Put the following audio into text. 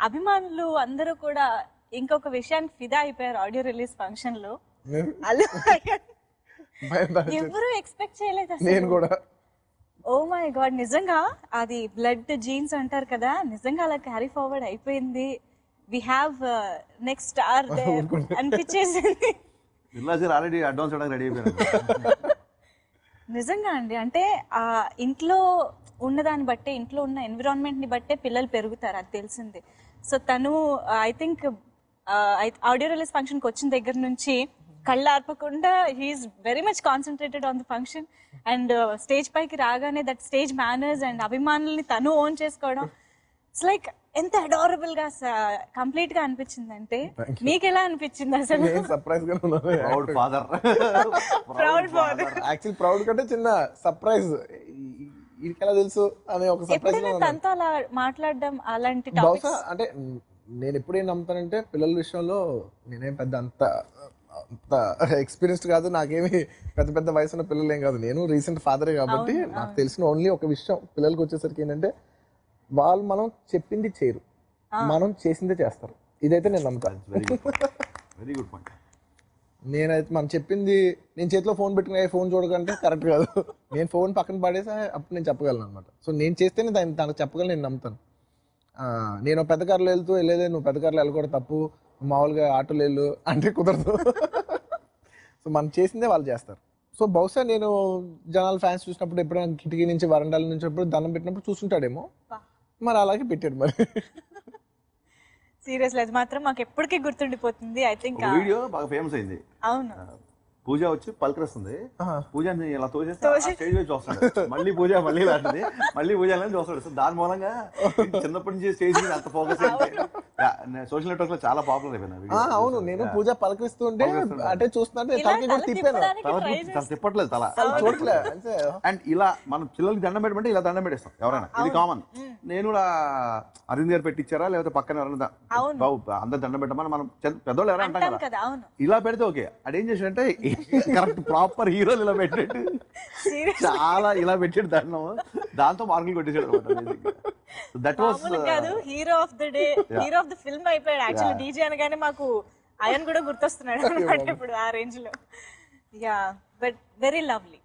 అభిమానులు అందరూ కూడా ఇంకొక విషయానికి ఫిదా అయిపోయారు ఆడియో రిలీజ్ ఫంక్షన్ లో. అల్లు ఎవరు ఎక్స్పెక్ట్ చేయలేదు అసలు. నేను కూడా ఓ మై గాడ్, నిజంగా అది బ్లడ్ జీన్స్ అంటారు కదా, నిజంగా అలా క్యారీ ఫార్వర్డ్ అయిపోయింది. వి హ్యావ్ నెక్స్ట్ స్టార్ అనిపించేసింది. ఆల్రెడీ అడ్వాన్స్ రెడీ అయిపోయారు. నిజంగా అండి, అంటే ఆ ఇంట్లో ఉన్నదాన్ని బట్టే, ఇంట్లో ఉన్న ఎన్విరాన్మెంట్ ని బట్టే పిల్లలు పెరుగుతారు, అది తెలిసింది. సో తను I think audio release function కి వచ్చిన దగ్గర నుంచి కళ్ళు ఆర్పకుండా he's very much concentrated on the function. And stage పైకి రాగానే దట్ స్టేజ్ మేనర్స్ అండ్ అభిమానుల్ని తను ఓన్ చేసుకోవడం, ఇట్స్ లైక్ ఎంత అడారబుల్ గా కంప్లీట్ గా అనిపించింది. అంటే మీకు ఎలా అనిపించింది అసలు? సర్ప్రైజ్ గా ప్రౌడ్ ఫాదర్. యాక్చువల్లీ ప్రౌడ్ కంటే చిన్న సర్ప్రైజ్, ఇది ఎలా తెలుసు అనే ఒక సర్ప్రైజ్. తనతో అలా మాట్లాడడం అలాంటి బహుశా అంటే నేను ఎప్పుడేం నమ్ముతానంటే పిల్లల విషయంలో నేనేం పెద్ద అంత ఎక్స్పీరియన్స్డ్ కాదు, నాకేమి పెద్ద పెద్ద వయసు ఉన్న పిల్లలు ఏం కాదు. నేను రీసెంట్ ఫాదరే కాబట్టి నాకు తెలిసిన ఓన్లీ ఒక విషయం పిల్లలకి వచ్చేసరికి ఏంటంటే వాళ్ళు మనం చెప్పింది చేయరు, మనం చేసిందే చేస్తారు. ఇదైతే నేను నమ్ముతాను. Very good point. నేనైతే మనం చెప్పింది, నేను చేతిలో ఫోన్ పెట్టుకుని ఫోన్ చూడకంటే కరెక్ట్ కాదు. నేను ఫోన్ పక్కన పడేసి అప్పుడు నేను చెప్పగలను అనమాట. సో నేను చేస్తేనే తనకు చెప్పగలను, నేను నమ్ముతాను. నేను పెద్ద కార్లో వెళ్తూ వెళ్ళేదే, నువ్వు పెద్ద కార్లో వెళ్ళకూడదు, తప్పు, మామూలుగా ఆటోలు వెళ్ళు అంటే కుదరదు. సో మనం చేసిందే వాళ్ళు చేస్తారు. సో బహుశా నేను జనాల ఫ్యాన్స్ చూసినప్పుడు ఎప్పుడైనా కిటికీ నుంచి వరండాల నుంచి ఎప్పుడు దండం పెట్టినప్పుడు చూస్తుంటాడేమో, మరి అలాగే పెట్టాడు. మరి సీరియస్లీ అది మాత్రం మాకు ఎప్పటికీ గుర్తుండిపోతుంది. ఐ థింక్ వీడియో బాగా ఫేమస్ అయింది. అవును, పూజ వచ్చి పలకరిస్తుంది, పూజని ఇలా తోచేస్తే స్టేజ్ వచ్చి వస్తాడు, మళ్ళీ పూజ మళ్ళీ లాంటిది, మళ్ళీ పూజ చూస్తాడు. సో దాని మూలంగా చిన్నప్పటి నుంచి స్టేజ్ మీద అంత ఫోకస్ సోషల్ నెట్వర్క్ లో చాలా పాపులర్ అయిపోయింది. అవును, నేను పూజ పలకరిస్తుంటే అంటే చూస్తుంటే తిప్పట్లేదు తల చూడట్లేదు. అండ్ ఇలా మనం పిల్లలకి దండం పెట్టమంటే ఇలా దండం పెట్టేస్తాం ఎవరైనా, ఇది కామన్. నేను కూడా అరవింద్ గారు పెట్టించారా లేకపోతే పక్కన ఎవరైనా అందరు దండం పెట్టమని మనం పెద్దోళ్ళు ఎవరైనా అంటాం కదా, ఇలా పెడితే ఓకే. అదేం చేసాడంటే కరెక్ట్ ప్రాపర్ హీరోలు ఇలా పెట్టాడు, చాలా ఇలా పెట్టాడు దండం, దాంతో మార్కులు కొట్టేసాడు అనమాట. That was hero of the day, hero of the film అయిపోయాడు. యాక్చువల్లీ డీజే అనగానే మాకు అయన్ కూడా గుర్తొస్తున్నాడు అనమాట ఇప్పుడు ఆ రేంజ్ లో. Yeah, but very lovely.